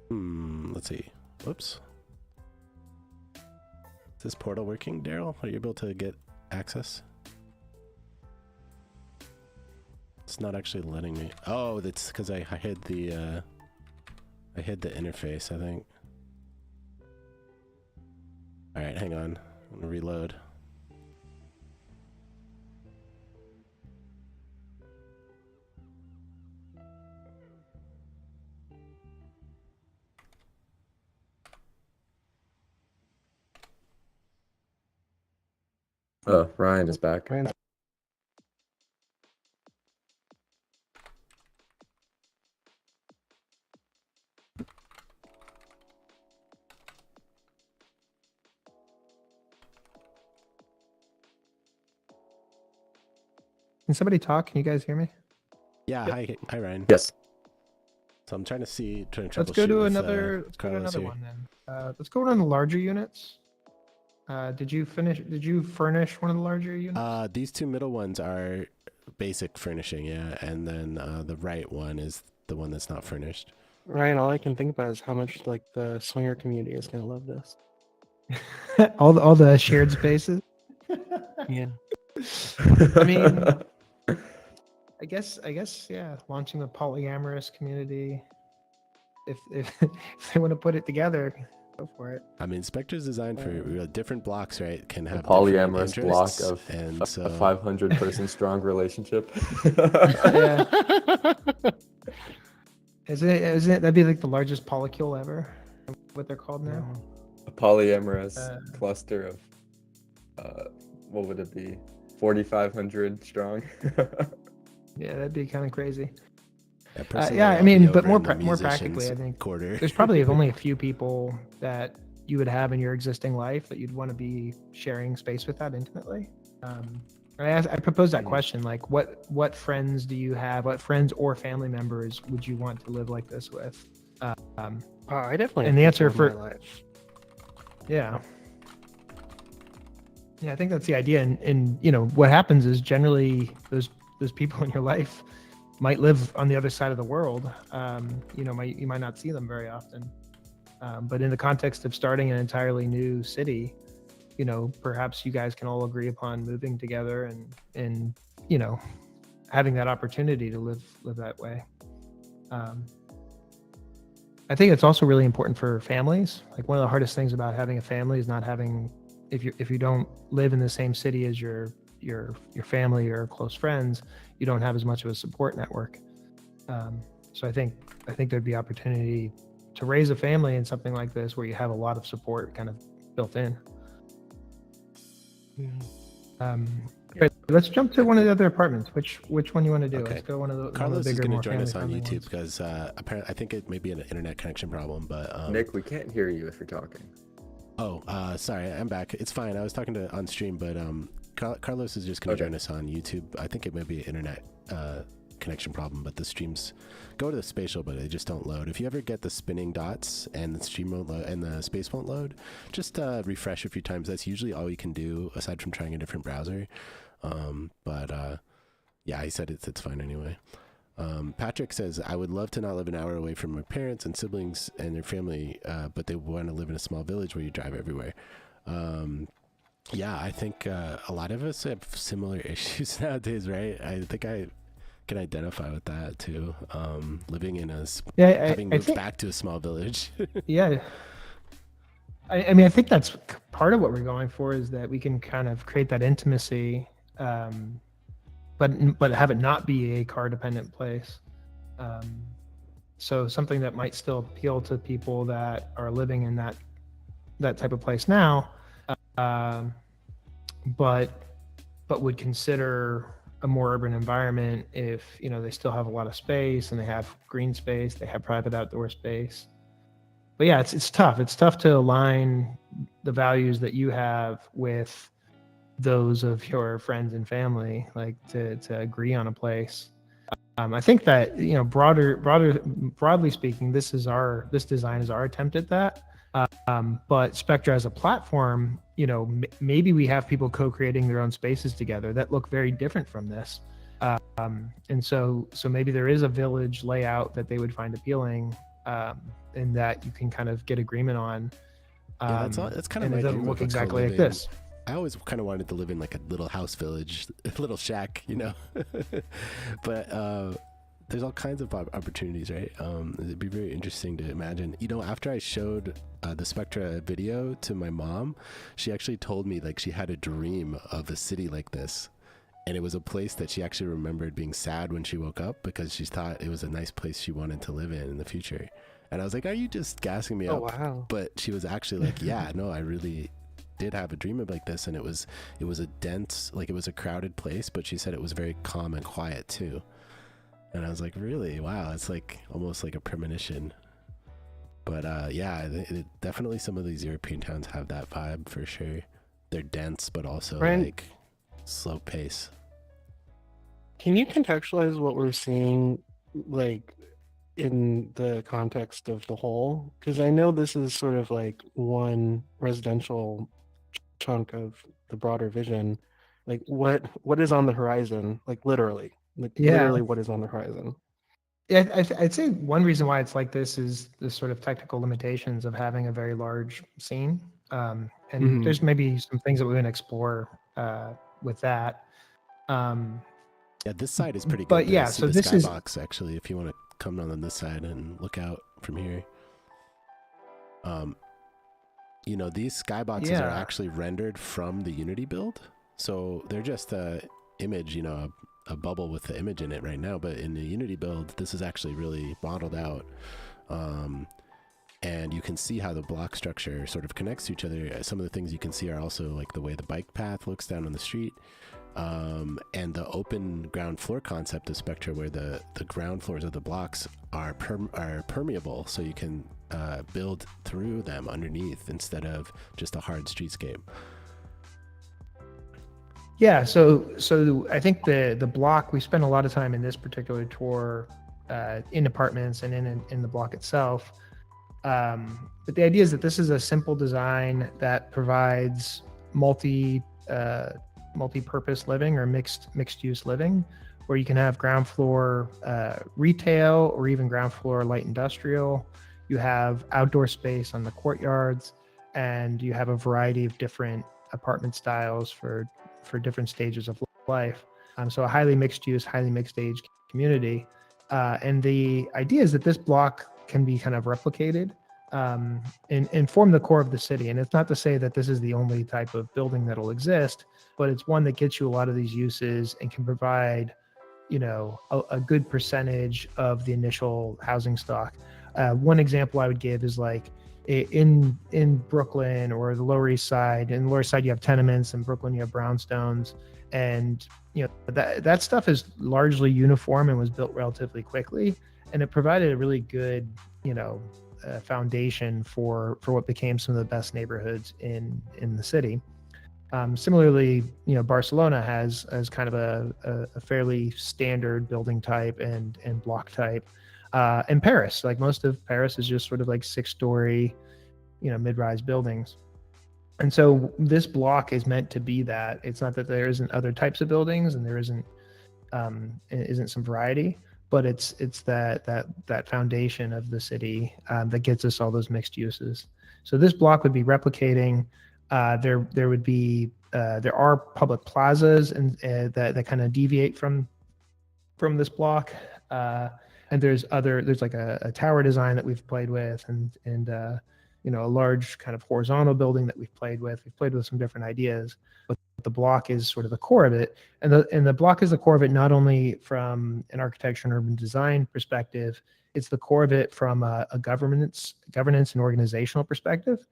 Let's see. Whoops. Is this portal working, Daryl? Are you able to get access? It's not actually letting me. Oh, that's because I hid the interface, I think. All right, hang on. I'm gonna reload. Oh, Ryan is back. Ryan's Can somebody talk? Can you guys hear me? Yeah, Yep. hi Ryan. Yes. So I'm trying to troubleshoot. Let's go to with, another. Let's go to Carlos another here. one then. Let's go on the larger units. Did you furnish one of the larger units? These two middle ones are basic furnishing, yeah, and then the right one is the one that's not furnished. Ryan, all I can think about is how much like the swinger community is gonna love this. all the shared spaces. Yeah. I mean, I guess, yeah. Launching the polyamorous community. If they want to put it together, go for it. I mean, Spectra's designed for different blocks, right? Can A have different polyamorous block interests, of and a so 500 person strong relationship. Yeah. Isn't it? That'd be like the largest polycule ever. What they're called now. A polyamorous Uh, cluster of what would it be? 4,500 strong. Yeah, that'd be kind of crazy. personally, Yeah, I I'll mean, be but over more in the more practically, I musicians think quarter. there's probably only a few people that you would have in your existing life that you'd want to be sharing space with that intimately. I proposed that question, like, what friends do you have? What friends or family members would you want to live like this with? I definitely. And have the answer people in for- my life. Yeah. Yeah, I think that's the idea. And you know, what happens is generally those people in your life might live on the other side of the world. You know, you might not see them very often. But in the context of starting an entirely new city, you know, perhaps you guys can all agree upon moving together and you know, having that opportunity to live that way. I think it's also really important for families. Like, one of the hardest things about having a family is not having, if you don't live in the same city as your family or close friends, you don't have as much of a support network. So I think there'd be opportunity to raise a family in something like this where you have a lot of support kind of built in. But let's jump to one of the other apartments. Which one you want to do? Okay. Let's go one of the Carlos is bigger, going to more join us on family-friendly YouTube ones. because apparently I think it may be an internet connection problem, but Nick, we can't hear you if you're talking. Oh, sorry, I'm back. It's fine. I was talking to on stream, but Carlos is just going to Okay. join us on YouTube. I think it may be an internet connection problem, but the streams go to the spatial, but they just don't load. If you ever get the spinning dots and the stream won't load and the space won't load, just refresh a few times. That's usually all you can do aside from trying a different browser. But yeah, he said it's fine anyway. Patrick says, I would love to not live an hour away from my parents and siblings and their family, but they want to live in a small village where you drive everywhere. Yeah, I think a lot of us have similar issues nowadays, right? I think I can identify with that too. Living in having moved back to a small village. Yeah. I mean, I think that's part of what we're going for, is that we can kind of create that intimacy, but have it not be a car dependent place. So something that might still appeal to people that are living in that type of place now, but would consider a more urban environment if, you know, they still have a lot of space and they have green space, they have private outdoor space. But yeah, it's tough. It's tough to align the values that you have with those of your friends and family, like to agree on a place. I think that, you know, broadly speaking, this design is our attempt at that. But Spectra as a platform, you know, maybe we have people co-creating their own spaces together that look very different from this. And so maybe there is a village layout that they would find appealing, and that you can kind of get agreement on. Yeah, that's kind of and my it doesn't dream look of a exactly like co-living. this. I always kind of wanted to live in like a little house village, a little shack, you know. But there's all kinds of opportunities, right? It'd be very interesting to imagine. You know, after I showed the Spectra video to my mom, she actually told me like she had a dream of a city like this. And it was a place that she actually remembered being sad when she woke up because she thought it was a nice place she wanted to live in the future. And I was like, are you just gassing me up? Oh, wow. But she was actually like, yeah, no, I really did have a dream of like this. And it was a dense, like it was a crowded place, but she said it was very calm and quiet too. And I was like, really? Wow. It's like almost like a premonition. But yeah, definitely some of these European towns have that vibe for sure. They're dense, but also Ryan, like slow pace. can you contextualize what we're seeing, like, in the context of the whole? Because I know this is sort of like one residential chunk of the broader vision. Like, what is on the horizon? Like, literally, what is on the horizon? Yeah, I'd say one reason why it's like this is the sort of technical limitations of having a very large scene. And Mhm. there's maybe some things that we're going to explore with that. Yeah, this side is pretty good. But to yeah, see so the this is skybox actually. If you want to come on this side and look out from here, these skyboxes are yeah. actually rendered from the Unity build, so they're just a image, a bubble with the image in it right now. But in the Unity build, this is actually really modeled out. And you can see how the block structure sort of connects to each other. Some of the things you can see are also like the way the bike path looks down on the street, and the open ground floor concept of Spectra, where the ground floors of the blocks are permeable, so you can build through them underneath instead of just a hard streetscape. Yeah, so I think the block, we spent a lot of time in this particular tour in apartments and in the block itself. But the idea is that this is a simple design that provides multi-purpose living or mixed use living, where you can have ground floor retail or even ground floor light industrial. You have outdoor space on the courtyards, and you have a variety of different apartment styles for different stages of life. So a highly mixed use, highly mixed age community. And the idea is that this block can be kind of replicated and form the core of the city. And it's not to say that this is the only type of building that'll exist, but it's one that gets you a lot of these uses and can provide, a good percentage of the initial housing stock. One example I would give is like in Brooklyn or the Lower East Side. In the Lower East Side, you have tenements. In Brooklyn, you have brownstones. And that stuff is largely uniform and was built relatively quickly. And it provided a really good, foundation for what became some of the best neighborhoods in the city. Similarly, Barcelona has kind of a fairly standard building type and block type. And Paris, like most of Paris, is just sort of like 6-story, mid-rise buildings. And so this block is meant to be that. It's not that there isn't other types of buildings and there isn't some variety, but it's that foundation of the city that gets us all those mixed uses. So this block would be replicating. There would be there are public plazas and that kind of deviate from this block. And there's like a tower design that we've played with, and a large kind of horizontal building that we've played with. We've played with some different ideas, but the block is sort of the core of it. And the block is the core of it, not only from an architecture and urban design perspective, it's the core of it from a governance and organizational perspective.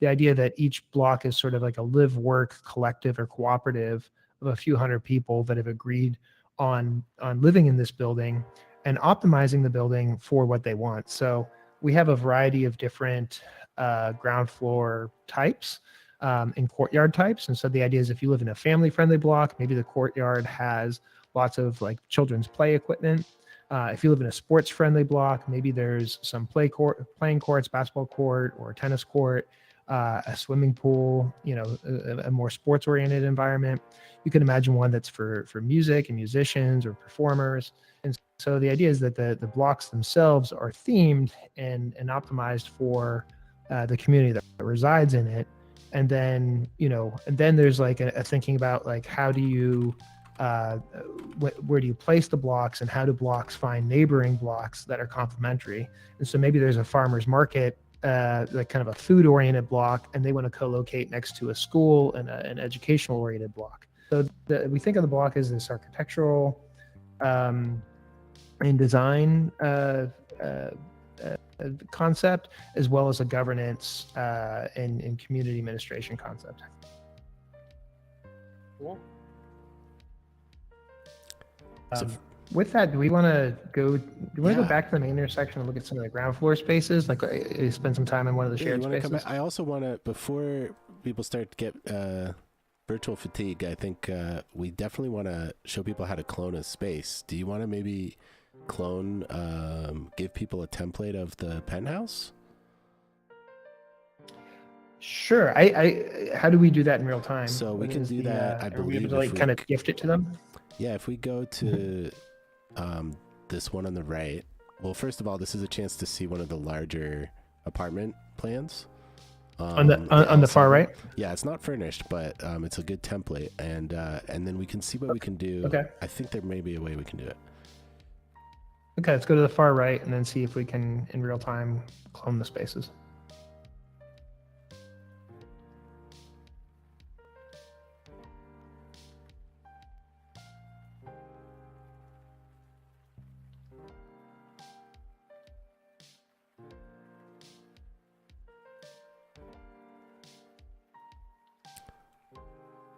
The idea that each block is sort of like a live work collective or cooperative of a few hundred people that have agreed on living in this building and optimizing the building for what they want. So we have a variety of different ground floor types and courtyard types. And so the idea is if you live in a family-friendly block, maybe the courtyard has lots of like children's play equipment. If you live in a sports-friendly block, maybe there's some playing courts, basketball court or tennis court, a swimming pool, a more sports-oriented environment. You can imagine one that's for music and musicians or performers. And so the idea is that the blocks themselves are themed and optimized for the community that resides in it. And then, there's like a thinking about like, how do you, where do you place the blocks and how do blocks find neighboring blocks that are complementary? And so maybe there's a farmer's market, like kind of a food oriented block, and they want to co-locate next to a school and an educational oriented block. So we think of the block as this architectural and design concept, as well as a governance and community administration concept. Cool. With that, do we want to go? Do you want to Yeah. go back to the main intersection and look at some of the ground floor spaces? Like spend some time in one of the Yeah, shared you wanna come spaces. back? I also want to, before people start to get virtual fatigue, I think we definitely want to show people how to clone a space. Do you want to maybe clone, give people a template of the penthouse? Sure. How do we do that in real time? So we What can is do that, I Are we able believe, to if like we kind of gift it to them? Yeah, if we go to this one on the right, well, first of all, this is a chance to see one of the larger apartment plans. On It the far also- right. Yeah, it's not furnished, but it's a good template, and then we can see what we can do. Okay. I think there may be a way we can do it. Okay, let's go to the far right and then see if we can, in real time, clone the spaces.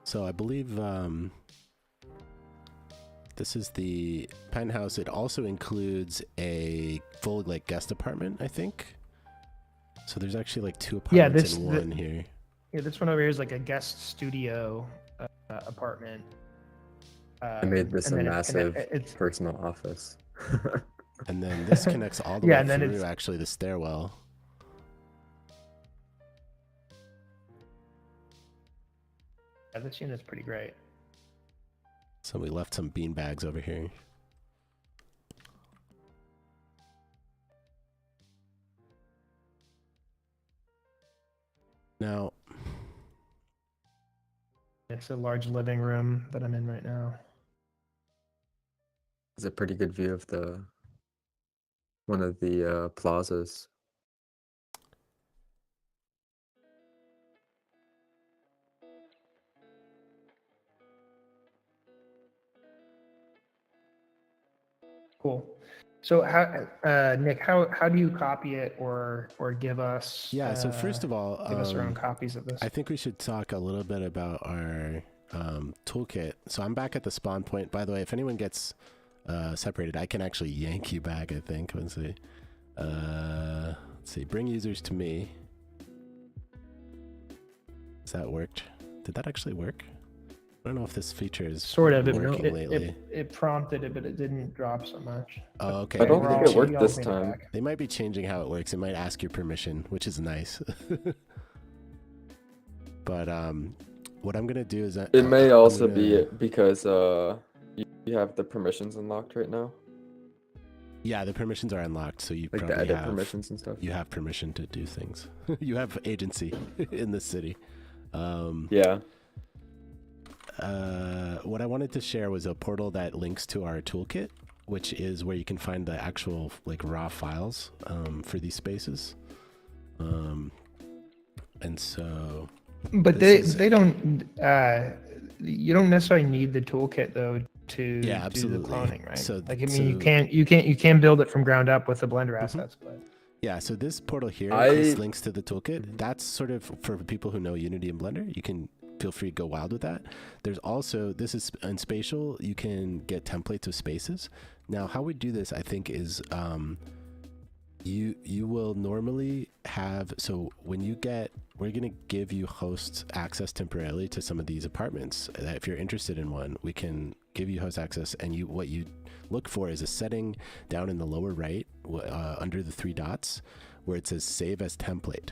So I believe this is the penthouse. It also includes a full like guest apartment, I think. So there's actually like 2 Yeah, apartments this- in one here. Yeah, this one over here is like a guest studio apartment. I made this a and then massive it's personal office. And then this connects all the Yeah, way and then through it's- actually the stairwell. yeah, this unit's pretty great. So we left some bean bags over here. Now, It's a large living room that I'm in right now. It's a pretty good view of the one of the plazas. Cool. So, how, Nick, how do you copy it or give us? yeah, so first of all, give us our own copies of this. I think we should talk a little bit about our toolkit. So I'm back at the spawn point. By the way, if anyone gets separated, I can actually yank you back, I think. Let's see. Let's see. Bring users to me. Has that worked? Did that actually work? I don't know if this feature is Sort of. working lately. It prompted it, but it didn't drop so much. Oh, okay. I don't Overall, think it worked you this all made it time. back. They might be changing how it works. It might ask your permission, which is nice. But what I'm gonna do is It may I'm also gonna- be because you have the permissions unlocked right now, Yeah, the permissions are unlocked, so you Like the probably edit have permissions and stuff. you have permission to do things. You have agency in the city. Yeah. What I wanted to share was a portal that links to our toolkit, which is where you can find the actual like raw files for these spaces. And so But This is- they don't. You don't necessarily need the toolkit though to Yeah, do the absolutely. cloning, right? So- like I mean, you so- can build it from ground up with the Blender Mhm. assets, but yeah, so this portal here, I- this links to the toolkit. That's sort of for people who know Unity and Blender. You can feel free to go wild with that. There's also, this is in Spatial, you can get templates of spaces. Now, how we do this, I think, is you will normally have, so when you get, we're going to give you host access temporarily to some of these apartments. If you're interested in one, we can give you host access, and what you look for is a setting down in the lower right under the 3 dots where it says save as template.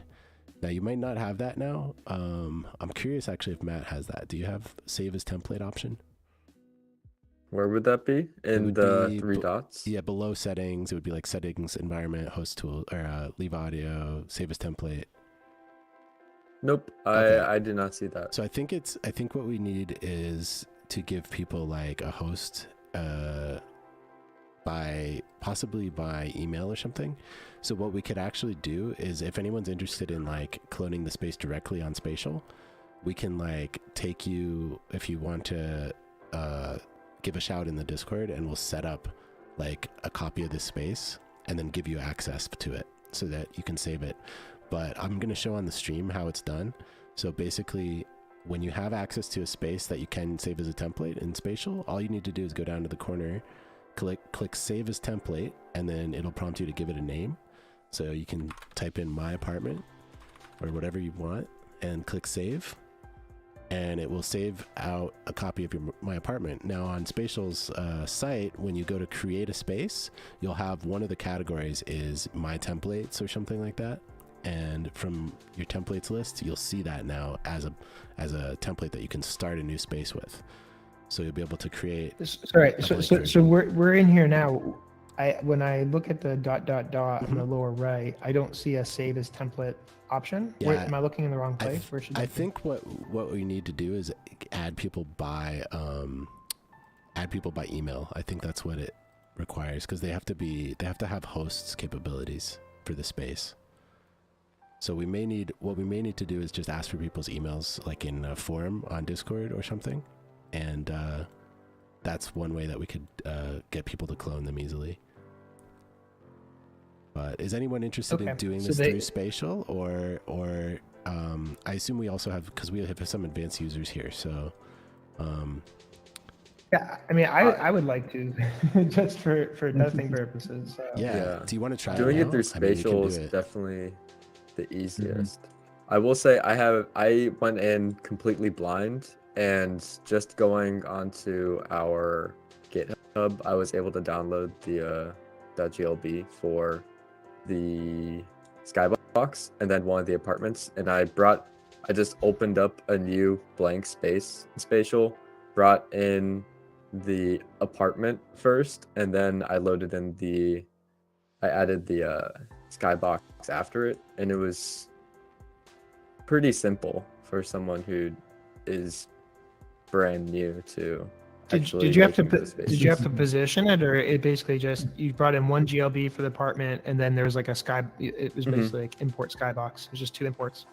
Now you might not have that now. I'm curious actually if Matt has that. Do you have save as template option? Where would that be? In would the be 3 b- dots? Yeah, below settings, it would be like settings, environment, host tool, or leave audio, save as template. Nope. Okay. I did not see that. So I think what we need is to give people like a host possibly by email or something. So what we could actually do is if anyone's interested in like cloning the space directly on Spatial, we can like take you, if you want to give a shout in the Discord, and we'll set up like a copy of this space and then give you access to it so that you can save it. But I'm going to show on the stream how it's done. So basically, when you have access to a space that you can save as a template in Spatial, all you need to do is go down to the corner, click save as template, and then it'll prompt you to give it a name. So you can type in my apartment or whatever you want and click save, and it will save out a copy of my apartment. Now on Spatial's site, when you go to create a space, you'll have one of the categories is my templates or something like that. And from your templates list, you'll see that now as a template that you can start a new space with. So you'll be able to create. sorry. Template So creation. we're in here now. when I look at the dot dot dot on the Mhm. lower right, I don't see a save as template option. Where, Yeah, am I looking in the wrong I, place? Where should I that be? think what we need to do is add people by email. I think that's what it requires because they have to have hosts capabilities for the space. So what we may need to do is just ask for people's emails, like in a forum on Discord or something, and that's one way that we could get people to clone them easily. But is anyone interested in Okay, doing so this they- through Spatial, or I assume we also have, because we have some advanced users here, so Yeah, I mean, I would like to, just for testing purposes. So. yeah. Do you want to try Doing it it now? through I mean, you can spatial do is it. definitely the easiest. I will say I went in completely blind, and just going onto our GitHub, I was able to download the .glb for the skybox and then one of the apartments, and I just opened up a new blank space in spatial, brought in the apartment first, and then I added the skybox after it, and it was pretty simple for someone who is brand new to Did you have to making those did you have to spaces. position it, or it basically just you brought in one GLB for the apartment, and then there was like a sky? It was Mhm. basically like import skybox. It was just two imports.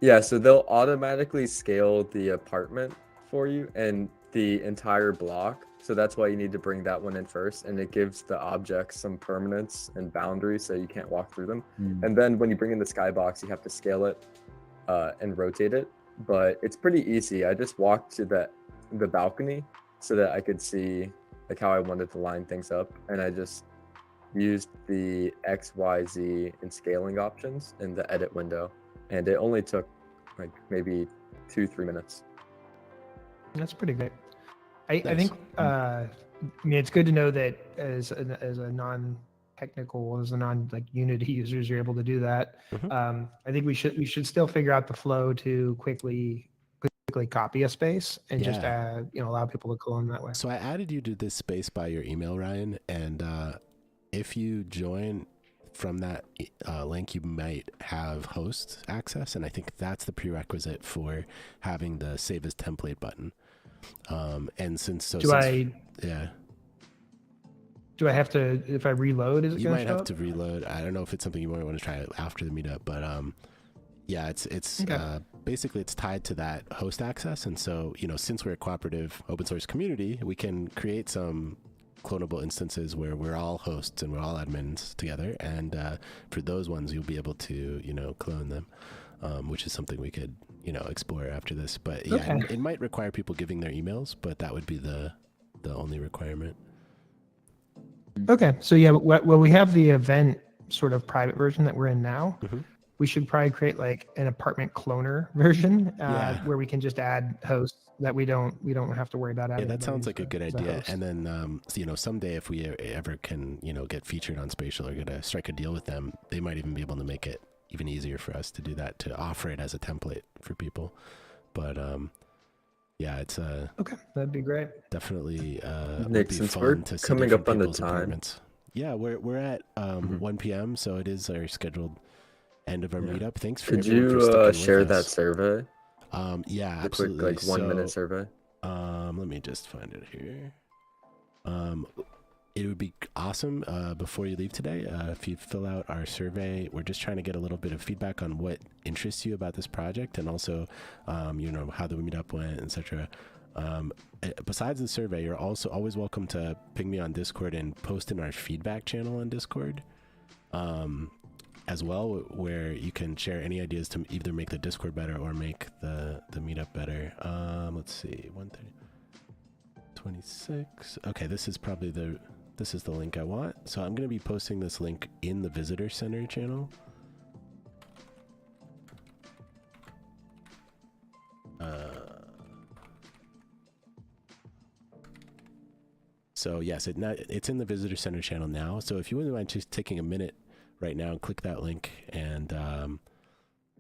Yeah, so they'll automatically scale the apartment for you and the entire block. So that's why you need to bring that one in first, and it gives the objects some permanence and boundaries so you can't walk through them. And then when you bring in the skybox, you have to scale it and rotate it. But it's pretty easy. I just walked to the balcony so that I could see like how I wanted to line things up, and I just used the X, Y, Z and scaling options in the edit window, and it only took like maybe 2-3 minutes. That's pretty great. I Nice. think I mean it's good to know that as a non-technical, as a non like Unity users, you're able to do that. Mhm. I think we should still figure out the flow to quickly copy a space and just Yeah. allow people to clone that way. So I added you to this space by your email, Ryan, and if you join from that link, you might have host access, and I think that's the prerequisite for having the save as template button. And Do I have to, if I reload, is it you going to might show have up? to reload. I don't know if it's something you might want to try after the meetup, but yeah, it's Okay. basically it's tied to that host access, and so since we're a cooperative open source community, we can create some clonable instances where we're all hosts and we're all admins together, and for those ones you'll be able to clone them, which is something we could explore after this. But yeah, Okay. it might require people giving their emails, but that would be the only requirement. Okay, so yeah, well, we have the event sort of private version that we're in now. Mhm. We should probably create like an apartment cloner version Yeah. where we can just add hosts that we don't have to worry about Yeah, adding. that sounds like anybody a good as idea. host. And then, someday if we ever can, get featured on Spatial or get to strike a deal with them, they might even be able to make it even easier for us to do that, to offer it as a template for people. But yeah, it's Okay, that'd be great. definitely would Nick, be since fun we're to see coming different up on the people's time, apartments. Yeah, we're at 1 p.m., so it is our scheduled end of our Yeah. meetup. Thanks for could everyone for you sticking share with that us. survey? Yeah, The absolutely. quick 1 minute survey. Let me just find it here. It would be awesome before you leave today if you fill out our survey. We're just trying to get a little bit of feedback on what interests you about this project, and also how the meetup went, etc. Besides the survey, you're also always welcome to ping me on Discord and post in our feedback channel on Discord as well, where you can share any ideas to either make the Discord better or make the meetup better. Let's see, 1:26. Okay, this is probably the link I want. So I'm going to be posting this link in the Visitor Center channel. So yes, it's in the Visitor Center channel now. So if you wouldn't mind just taking a minute right now and click that link and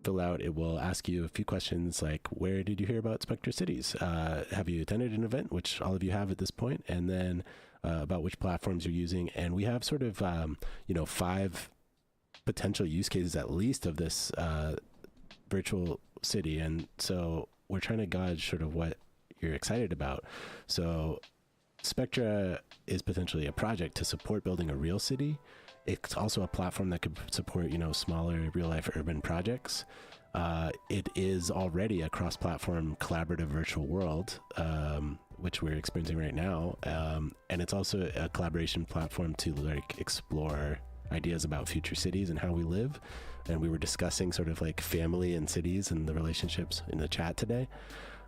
fill out, it will ask you a few questions like, where did you hear about Spectra Cities? Have you attended an event, which all of you have at this point? And then about which platforms you're using. And we have sort of, 5 potential use cases at least of this virtual city. And so we're trying to gauge sort of what you're excited about. So Spectra is potentially a project to support building a real city. It's also a platform that could support, smaller real life urban projects. It is already a cross-platform collaborative virtual world, which we're experiencing right now. And it's also a collaboration platform to explore ideas about future cities and how we live. And we were discussing sort of like family and cities and the relationships in the chat today.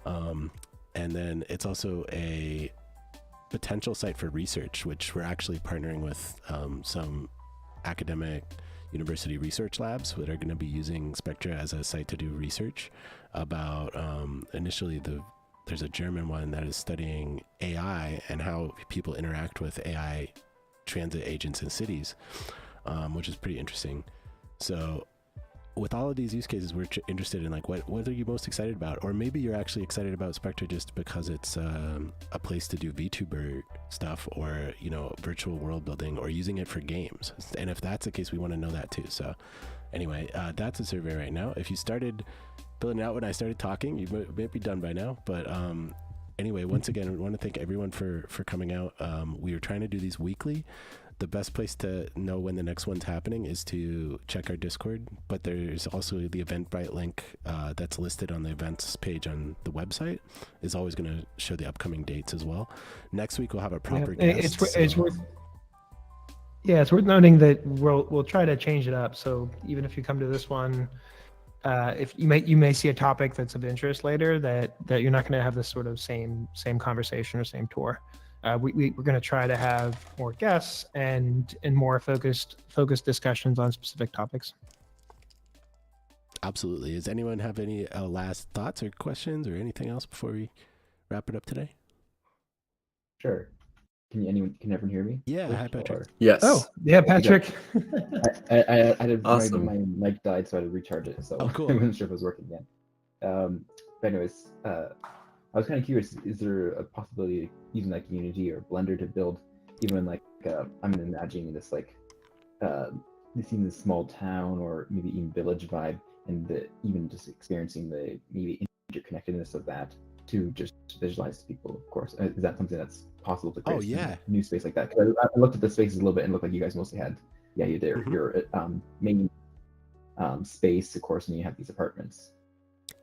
And then it's also a potential site for research, which we're actually partnering with some academic university research labs that are going to be using Spectra as a site to do research about initially there's a German one that is studying AI and how people interact with AI transit agents in cities, which is pretty interesting. So with all of these use cases, we're interested in like what are you most excited about? Or maybe you're actually excited about Spectra just because it's a place to do VTuber stuff or, virtual world building or using it for games. And if that's the case, we want to know that too. So anyway, that's a survey right now. If you started filling it out when I started talking, you might be done by now. But anyway, once again, we want to thank everyone for coming out. We are trying to do these weekly. The best place to know when the next one's happening is to check our Discord, but there's also the Eventbrite link that's listed on the events page on the website is always going to show the upcoming dates as well. Next week we'll have a proper guest. It's worth noting that we'll try to change it up. So even if you come to this one, if you may see a topic that's of interest later that you're not going to have this sort of same conversation or same tour. We're going to try to have more guests and more focused discussions on specific topics. Absolutely. Does anyone have any last thoughts or questions or anything else before we wrap it up today? Sure. Can everyone hear me? Yeah. Hi, Patrick. Yes. Oh, yeah, Patrick. I had Awesome. my mic died, so I had to recharge it. So Cool. I wasn't sure if it was working again. But anyways, I was kind of curious, is there a possibility of using like Unity or Blender to build even like, I'm imagining this like, seeing this small town or maybe even village vibe and even just experiencing the maybe interconnectedness of that to just visualize to people, of course. Is that something that's possible to create yeah. a new space like that? 'Cause I looked at the spaces a little bit and it looked like you guys mostly had, your main space, of course, and you have these apartments.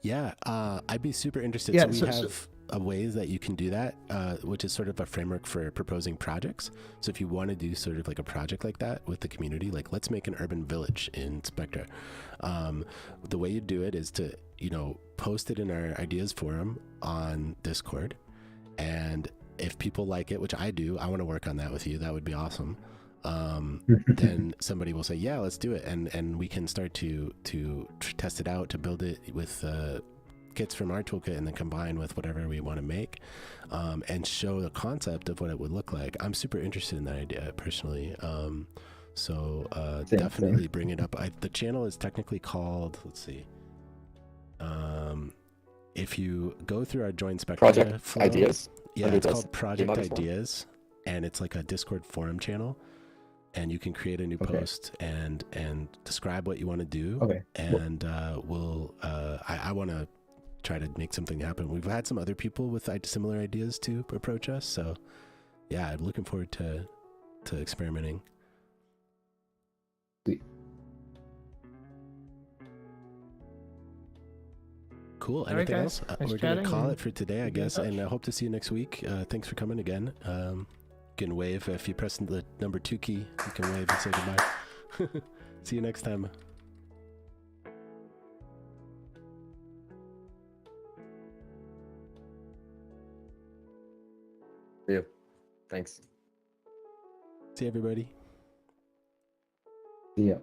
Yeah, I'd be super interested. Yeah, so we have ways that you can do that, which is sort of a framework for proposing projects. So if you want to do sort of like a project like that with the community, like let's make an urban village in Spectra. The way you do it is to, post it in our ideas forum on Discord. And if people like it, which I do, I want to work on that with you. That would be awesome. Then somebody will say, yeah, let's do it. And we can start to test it out, to build it with kits from our toolkit and then combine with whatever we want to make, and show the concept of what it would look like. I'm super interested in that idea personally. So definitely bring it up. The channel is technically called, let's see. If you go through our Join Spectra Project flow, Ideas. yeah, it's called Project Ideas, and it's like a Discord forum channel. And you can create a new post and describe what you want to do. Okay. And I want to try to make something happen. We've had some other people with similar ideas to approach us. So yeah, I'm looking forward to experimenting. Sweet. Cool. All right, Anything guys. else? Nice We're going to chatting, call and it for today, I we'll be in guess. touch. And I hope to see you next week. Thanks for coming again. You can wave. If you press the number 2 key, you can wave and say goodbye. See you next time. Yeah. Thanks. See everybody. Yeah.